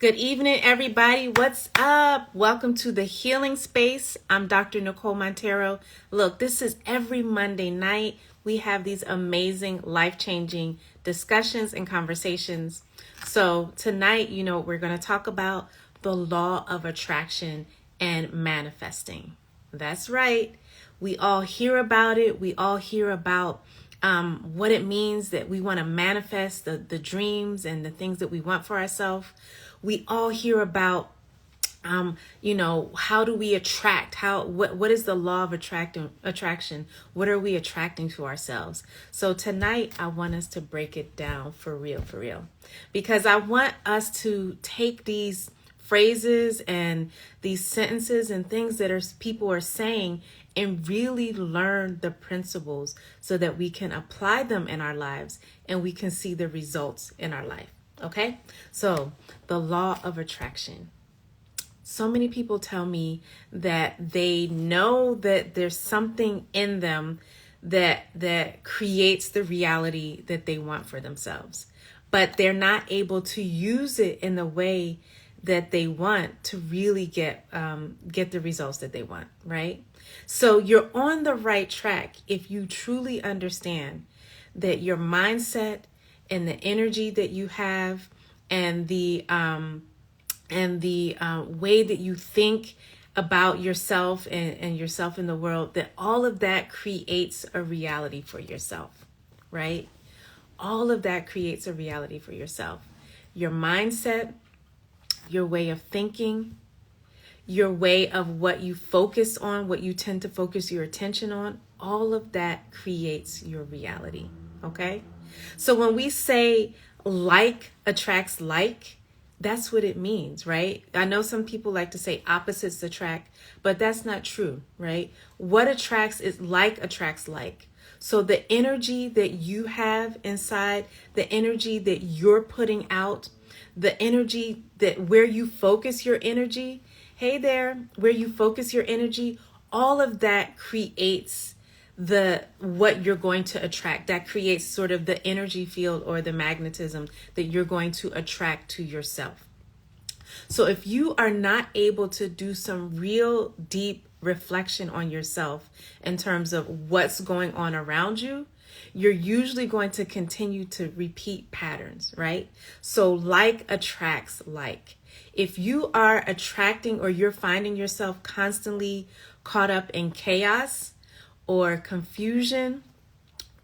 Good evening, everybody. What's up? Welcome to the Healing Space. I'm Dr. Nicole Montero. Look, this is every Monday night. We have these amazing, life-changing discussions and conversations. So tonight, we're going to talk about the law of attraction and manifesting. That's right. We all hear about it. We all hear about what it means that we want to manifest the dreams and the things that we want for ourselves. We all hear about, how do we attract? What is the law of attraction? What are we attracting to ourselves? So tonight, I want us to break it down for real, because I want us to take these phrases and these sentences and things that people are saying and really learn the principles so that we can apply them in our lives and we can see the results in our life. Okay? So, the law of attraction. So many people tell me that they know that there's something in them that creates the reality that they want for themselves, but they're not able to use it in the way that they want to really get the results that they want, right? So you're on the right track if you truly understand that your mindset and the energy that you have and the way that you think about yourself and yourself in the world, that all of that creates a reality for yourself, right? All of that creates a reality for yourself. Your mindset, your way of thinking, your way of what you focus on, what you tend to focus your attention on, all of that creates your reality, okay? So when we say like attracts like, that's what it means, right? I know some people like to say opposites attract, but that's not true, right? What attracts is like attracts like. So the energy that you have inside, the energy that you're putting out, the energy that where you focus your energy, hey there, where you focus your energy, all of that creates what you're going to attract. That creates sort of the energy field or the magnetism that you're going to attract to yourself. So if you are not able to do some real deep reflection on yourself in terms of what's going on around you, you're usually going to continue to repeat patterns, right? So like attracts like. If you are attracting or you're finding yourself constantly caught up in chaos or confusion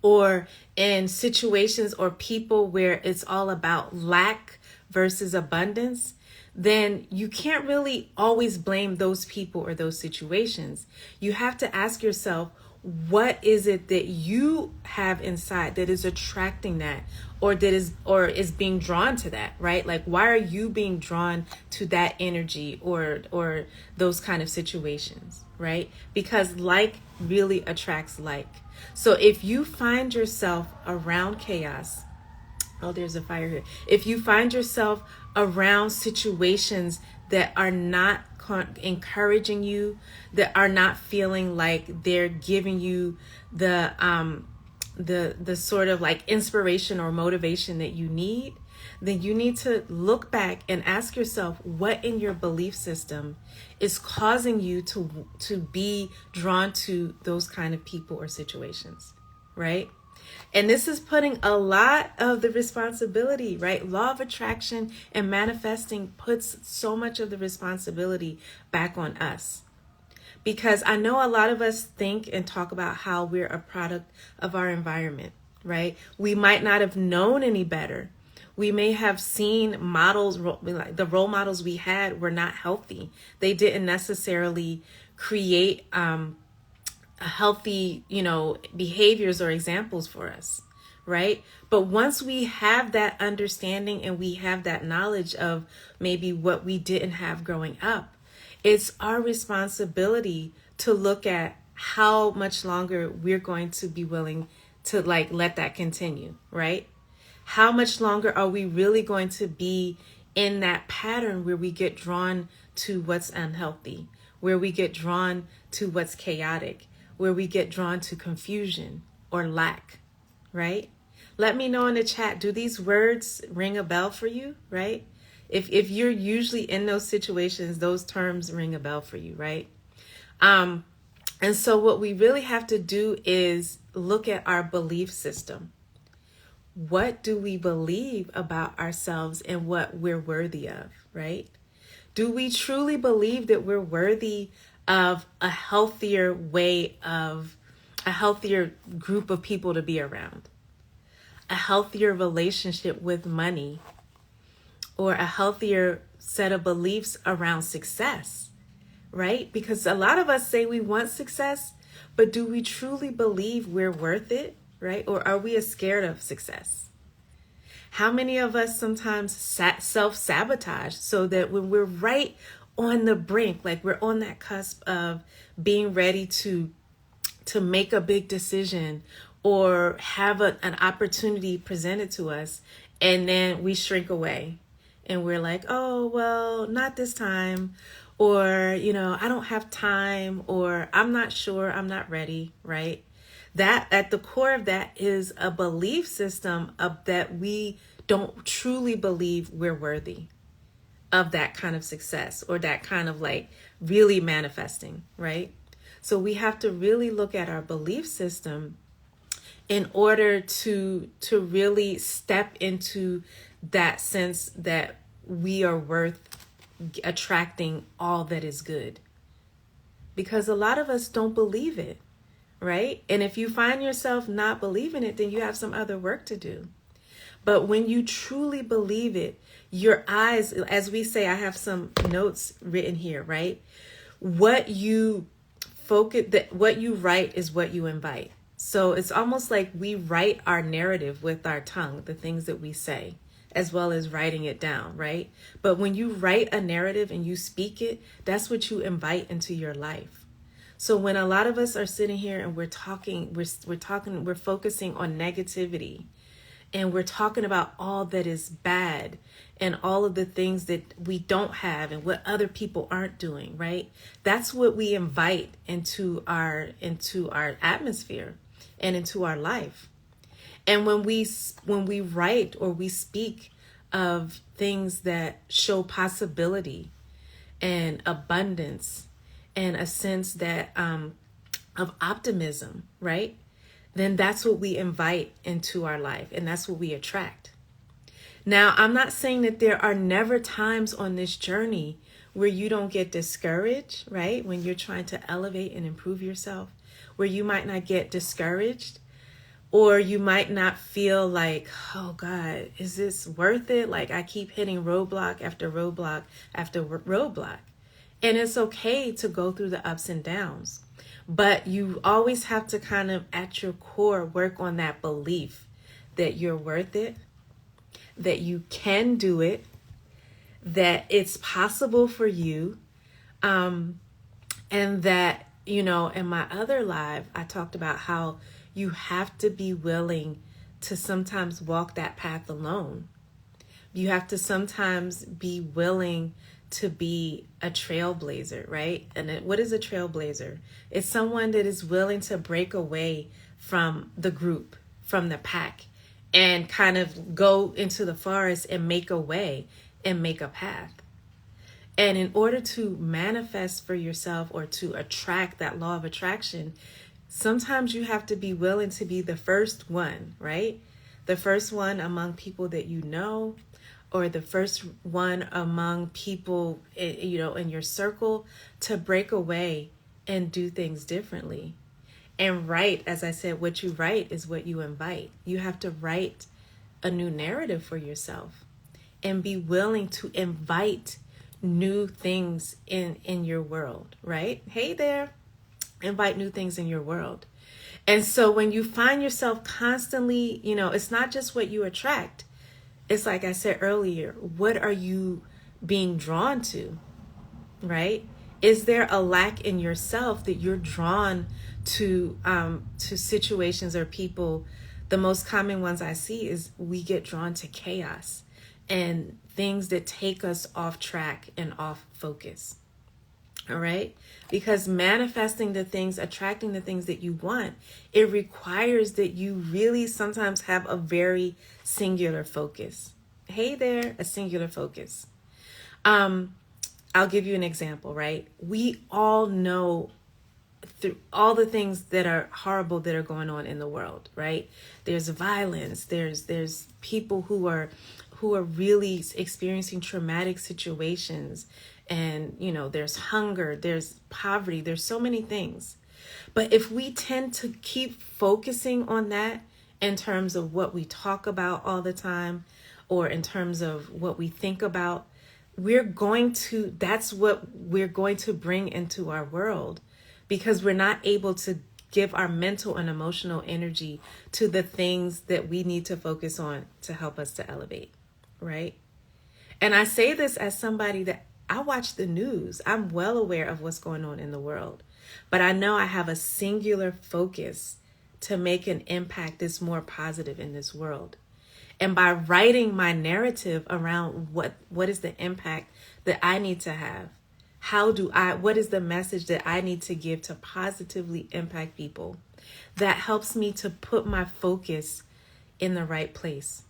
or in situations or people where it's all about lack versus abundance, then you can't really always blame those people or those situations. You have to ask yourself, what is it that you have inside that is attracting that or is being drawn to that, right? Like, why are you being drawn to that energy or those kind of situations, right? Because like really attracts like. So if you find yourself around chaos, oh, there's a fire here. If you find yourself around situations that are not encouraging you, that are not feeling like they're giving you the sort of like inspiration or motivation that you need, then you need to look back and ask yourself what in your belief system is causing you to be drawn to those kind of people or situations, right? And this is putting a lot of the responsibility, right? Law of attraction and manifesting puts so much of the responsibility back on us. Because I know a lot of us think and talk about how we're a product of our environment, right? We might not have known any better. We may have seen models, like the role models we had were not healthy. They didn't necessarily create healthy, behaviors or examples for us, right? But once we have that understanding and we have that knowledge of maybe what we didn't have growing up, it's our responsibility to look at how much longer we're going to be willing to let that continue, right? How much longer are we really going to be in that pattern where we get drawn to what's unhealthy, where we get drawn to what's chaotic, where we get drawn to confusion or lack, right? Let me know in the chat, do these words ring a bell for you, right? If you're usually in those situations, those terms ring a bell for you, right? And so what we really have to do is look at our belief system. What do we believe about ourselves and what we're worthy of, right? Do we truly believe that we're worthy of a healthier group of people to be around? A healthier relationship with money, or a healthier set of beliefs around success, right? Because a lot of us say we want success, but do we truly believe we're worth it, right? Or are we scared of success? How many of us sometimes self-sabotage so that when we're right on the brink, like we're on that cusp of being ready to make a big decision or have an opportunity presented to us, and then we shrink away and we're like, oh, well, not this time, or, I don't have time, or I'm not sure, I'm not ready, right? That at the core of that is a belief system of that we don't truly believe we're worthy of that kind of success or that kind of like really manifesting, right? So we have to really look at our belief system in order to really step into that sense that we are worth attracting all that is good. Because a lot of us don't believe it, right? And if you find yourself not believing it, then you have some other work to do. But when you truly believe it, your eyes, as we say, I have some notes written here, right? What you what you write is what you invite. So it's almost like we write our narrative with our tongue, the things that we say, as well as writing it down, right? But when you write a narrative and you speak it, that's what you invite into your life. So when a lot of us are sitting here and we're focusing on negativity, and we're talking about all that is bad and all of the things that we don't have and what other people aren't doing, right? That's what we invite into our atmosphere and into our life. And when we write or we speak of things that show possibility and abundance and a sense that of optimism, right? Then that's what we invite into our life, and that's what we attract. Now, I'm not saying that there are never times on this journey where you don't get discouraged, right? When you're trying to elevate and improve yourself, where you might not get discouraged, or you might not feel like, oh God, is this worth it? Like I keep hitting roadblock after roadblock after roadblock. And it's okay to go through the ups and downs. But you always have to kind of, at your core, work on that belief that you're worth it, that you can do it, that it's possible for you, and that, in my other live, I talked about how you have to be willing to sometimes walk that path alone. You have to sometimes be willing to be a trailblazer, right? And what is a trailblazer? It's someone that is willing to break away from the group, from the pack, and kind of go into the forest and make a way and make a path. And in order to manifest for yourself or to attract that law of attraction, sometimes you have to be willing to be the first one, right? The first one among people that you know, or the first one among people, in your circle, to break away and do things differently. And write, as I said, what you write is what you invite. You have to write a new narrative for yourself and be willing to invite new things in your world, right? Hey there, invite new things in your world. And so when you find yourself constantly, it's not just what you attract. It's like I said earlier, what are you being drawn to, right? Is there a lack in yourself that you're drawn to situations or people? The most common ones I see is we get drawn to chaos and things that take us off track and off focus. All right? Because manifesting the things, attracting the things that you want, it requires that you really sometimes have a very singular focus. Hey there, a singular focus. I'll give you an example, right? We all know through all the things that are horrible that are going on in the world, right? There's violence, there's people who are really experiencing traumatic situations, and there's hunger, there's poverty, there's so many things. But if we tend to keep focusing on that in terms of what we talk about all the time, or in terms of what we think about, that's what we're going to bring into our world, because we're not able to give our mental and emotional energy to the things that we need to focus on to help us to elevate, right? And I say this as somebody that I watch the news. I'm well aware of what's going on in the world, but I know I have a singular focus to make an impact that's more positive in this world. And by writing my narrative around what is the impact that I need to have, what is the message that I need to give to positively impact people, that helps me to put my focus in the right place.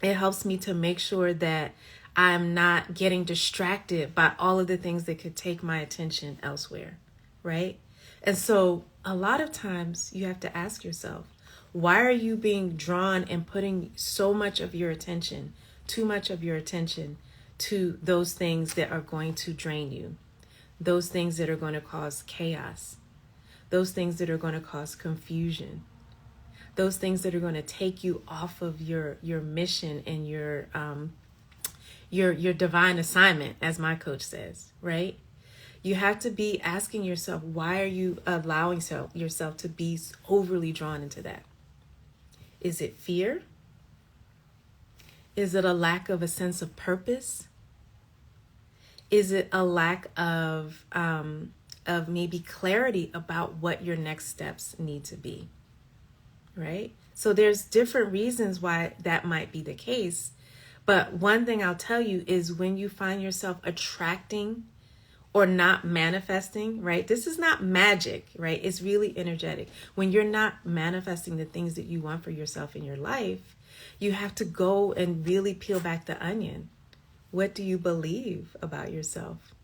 It helps me to make sure that I'm not getting distracted by all of the things that could take my attention elsewhere, right? And so a lot of times you have to ask yourself, why are you being drawn and putting so much of your attention, too much of your attention, to those things that are going to drain you, those things that are going to cause chaos, those things that are going to cause confusion, those things that are going to take you off of your mission and your divine assignment, as my coach says, right? You have to be asking yourself, why are you allowing yourself to be overly drawn into that? Is it fear? Is it a lack of a sense of purpose? Is it a lack of maybe clarity about what your next steps need to be, right? So there's different reasons why that might be the case. But one thing I'll tell you is, when you find yourself attracting or not manifesting, right? This is not magic, right? It's really energetic. When you're not manifesting the things that you want for yourself in your life, you have to go and really peel back the onion. What do you believe about yourself?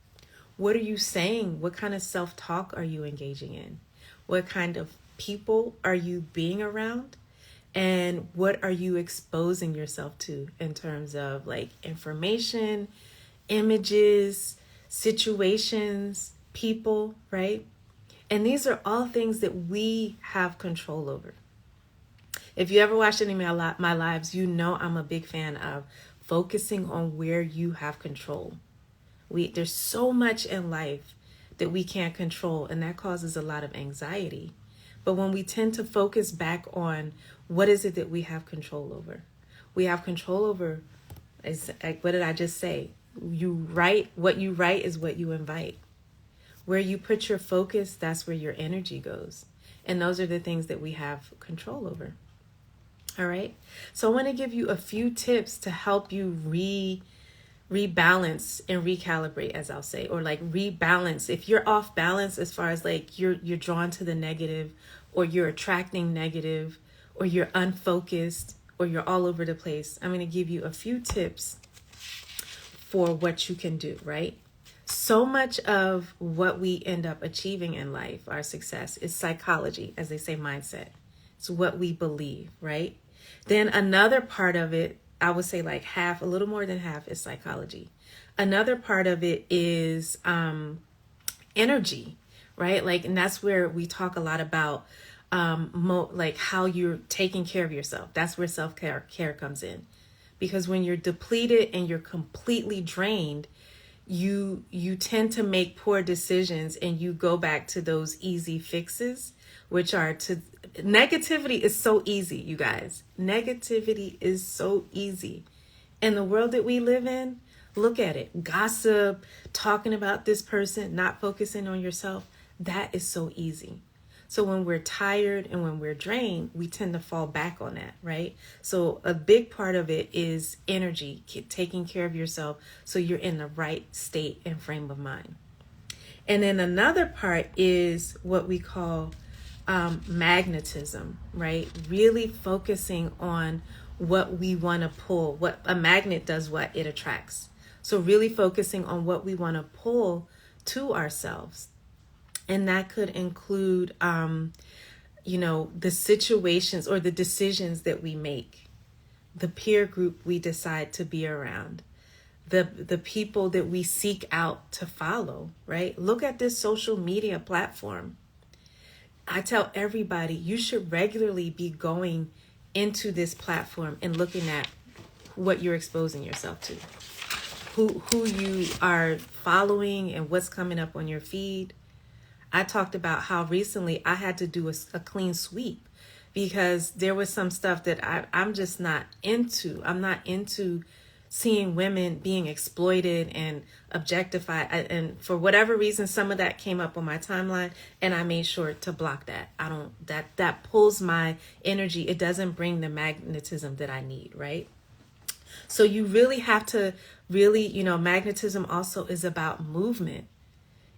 What are you saying? What kind of self-talk are you engaging in? What kind of people are you being around? And what are you exposing yourself to in terms of like information, images, situations, people, right? And these are all things that we have control over. If you ever watched any of my lives, you know I'm a big fan of focusing on where you have control. There's so much in life that we can't control, and that causes a lot of anxiety. But when we tend to focus back on what is it that we have control over, we have control over, what did I just say? What you write is what you invite. Where you put your focus, that's where your energy goes. And those are the things that we have control over. All right. So I want to give you a few tips to help you rebalance and recalibrate, as I'll say, or like rebalance. If you're off balance, as far as like you're drawn to the negative, or you're attracting negative, or you're unfocused, or you're all over the place, I'm going to give you a few tips for what you can do, right? So much of what we end up achieving in life, our success, is psychology, as they say, mindset. It's what we believe, right? Then another part of it, I would say like half, a little more than half, is psychology. Another part of it is energy, right? Like, and that's where we talk a lot about like how you're taking care of yourself. That's where self-care comes in. Because when you're depleted and you're completely drained, you tend to make poor decisions, and you go back to those easy fixes, which are negativity is so easy, you guys. Negativity is so easy. In the world that we live in, look at it. Gossip, talking about this person, not focusing on yourself, that is so easy. So when we're tired and when we're drained, we tend to fall back on that, right? So a big part of it is energy, taking care of yourself so you're in the right state and frame of mind. And then another part is what we call magnetism, right? Really focusing on what we want to pull. What a magnet does, what it attracts. So really focusing on what we want to pull to ourselves. And that could include, the situations or the decisions that we make, the peer group we decide to be around, the people that we seek out to follow, right? Look at this social media platform. I tell everybody you should regularly be going into this platform and looking at what you're exposing yourself to, who you are following and what's coming up on your feed. I talked about how recently I had to do a clean sweep because there was some stuff that I'm just not into. I'm not into seeing women being exploited and objectified. And for whatever reason, some of that came up on my timeline and I made sure to block that. That pulls my energy. It doesn't bring the magnetism that I need, right? So you really have to magnetism also is about movement.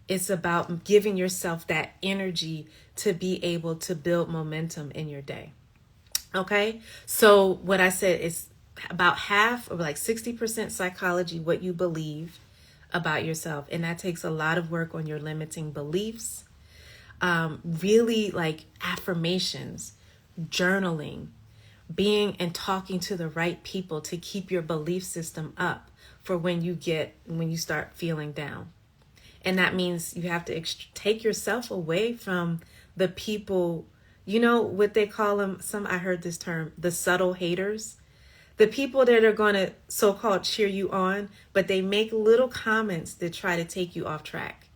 It's about giving yourself that energy to be able to build momentum in your day. Okay. So what I said is about half, or like 60% psychology, what you believe about yourself. And that takes a lot of work on your limiting beliefs, really like affirmations, journaling, being and talking to the right people to keep your belief system up for when you start feeling down. And that means you have to take yourself away from the people, what they call them. I heard this term, the subtle haters, the people that are going to so-called cheer you on, but they make little comments that try to take you off track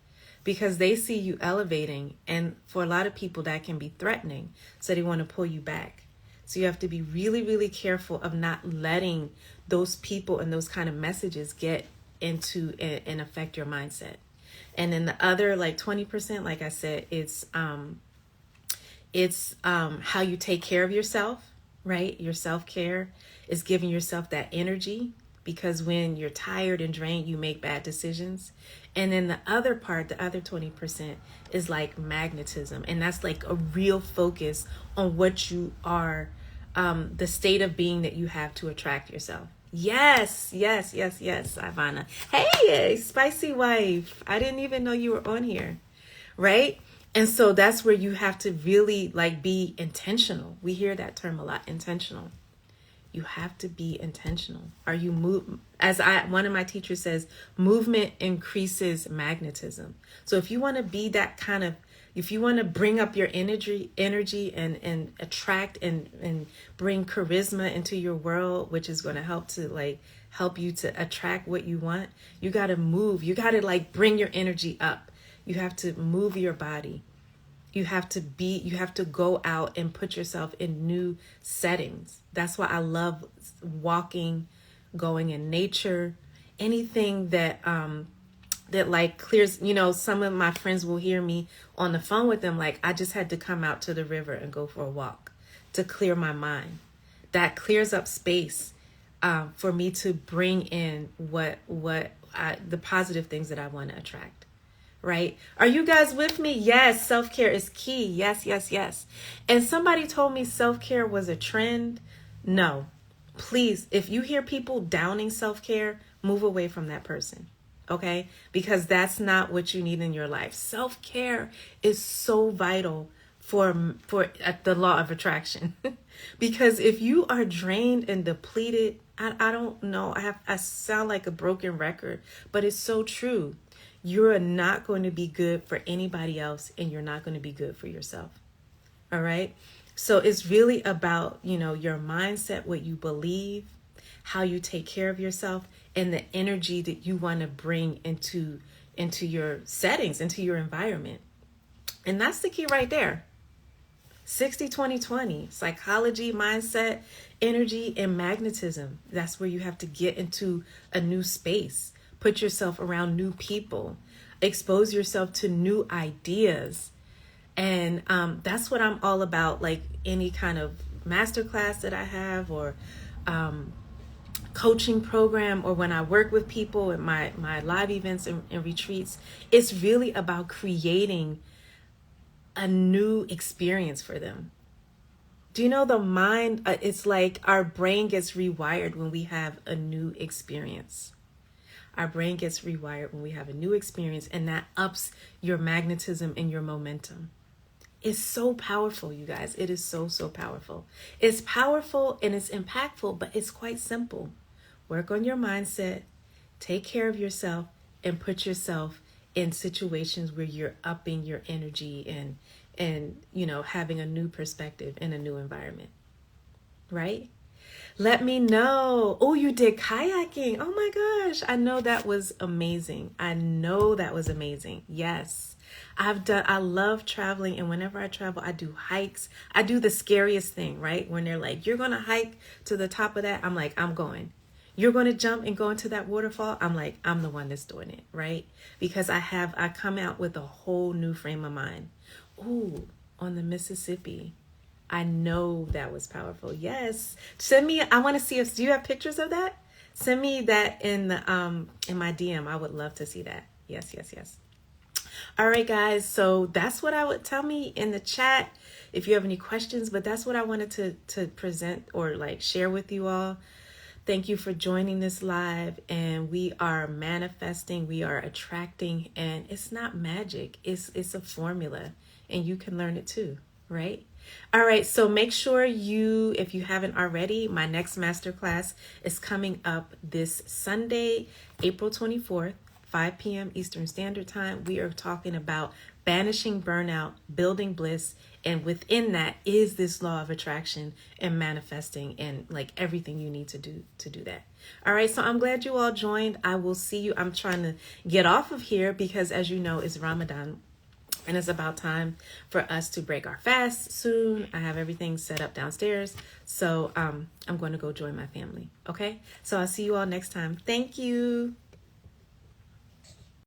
because they see you elevating. And for a lot of people that can be threatening. So they want to pull you back. So you have to be really, really careful of not letting those people and those kind of messages get into and affect your mindset. And then the other like 20%, like I said, it's how you take care of yourself, right? Your self-care is giving yourself that energy because when you're tired and drained, you make bad decisions. And then the other part, the other 20% is like magnetism. And that's like a real focus on what you are, the state of being that you have to attract yourself. Yes, Ivana. Hey, spicy wife. I didn't even know you were on here, right? And so that's where you have to really like be intentional. We hear that term a lot, intentional. You have to be intentional. Are you one of my teachers says, movement increases magnetism. So if you want to be that kind of, if you want to bring up your energy and attract and bring charisma into your world, which is going to help you to attract what you want, you got to move. You got to like bring your energy up. You have to move your body. You have to go out and put yourself in new settings. That's why I love walking, going in nature, anything that like clears, some of my friends will hear me on the phone with them. Like I just had to come out to the river and go for a walk to clear my mind. That clears up space for me to bring in the positive things that I want to attract. Right? Are you guys with me? Yes. Self-care is key. Yes. And somebody told me self-care was a trend. No, please. If you hear people downing self-care, move away from that person. Okay? Because that's not what you need in your life. Self-care is so vital for the law of attraction. Because if you are drained and depleted, I don't know. I sound like a broken record, but it's so true. You're not going to be good for anybody else and you're not going to be good for yourself. All right. So it's really about, your mindset, what you believe, how you take care of yourself, and the energy that you want to bring into your settings, into your environment. And that's the key right there. 60-20-20, psychology, mindset, energy, and magnetism. That's where you have to get into a new space. Put yourself around new people, expose yourself to new ideas. And that's what I'm all about. Like any kind of masterclass that I have or coaching program, or when I work with people at my live events and retreats, it's really about creating a new experience for them. Do you know the mind? It's like our brain gets rewired when we have a new experience. Our brain gets rewired when we have a new experience, and that ups your magnetism and your momentum. It's so powerful, you guys. It is so, so powerful. It's powerful and it's impactful, but it's quite simple. Work on your mindset, take care of yourself, and put yourself in situations where you're upping your energy and having a new perspective in a new environment. Right? Let me know. Oh, you did kayaking. Oh my gosh. I know that was amazing. Yes. I love traveling, and whenever I travel, I do hikes. I do the scariest thing, right? When they're like, you're going to hike to the top of that. I'm like, I'm going. You're going to jump and go into that waterfall. I'm like, I'm the one that's doing it, right? Because I come out with a whole new frame of mind. Ooh, on the Mississippi. I know that was powerful. Yes. Send me, I want to see do you have pictures of that? Send me that in my DM. I would love to see that. Yes. All right, guys. So that's what I would tell me in the chat if you have any questions, but that's what I wanted to present or share with you all. Thank you for joining this live, and we are manifesting, we are attracting, and it's not magic. It's a formula, and you can learn it too, right? All right, so make sure if you haven't already, my next masterclass is coming up this Sunday, April 24th, 5 p.m. Eastern Standard Time. We are talking about banishing burnout, building bliss, and within that is this law of attraction and manifesting and everything you need to do that. All right, so I'm glad you all joined. I will see you. I'm trying to get off of here because, as you know, it's Ramadan. And it's about time for us to break our fast soon. I have everything set up downstairs. So I'm going to go join my family. Okay. So I'll see you all next time. Thank you.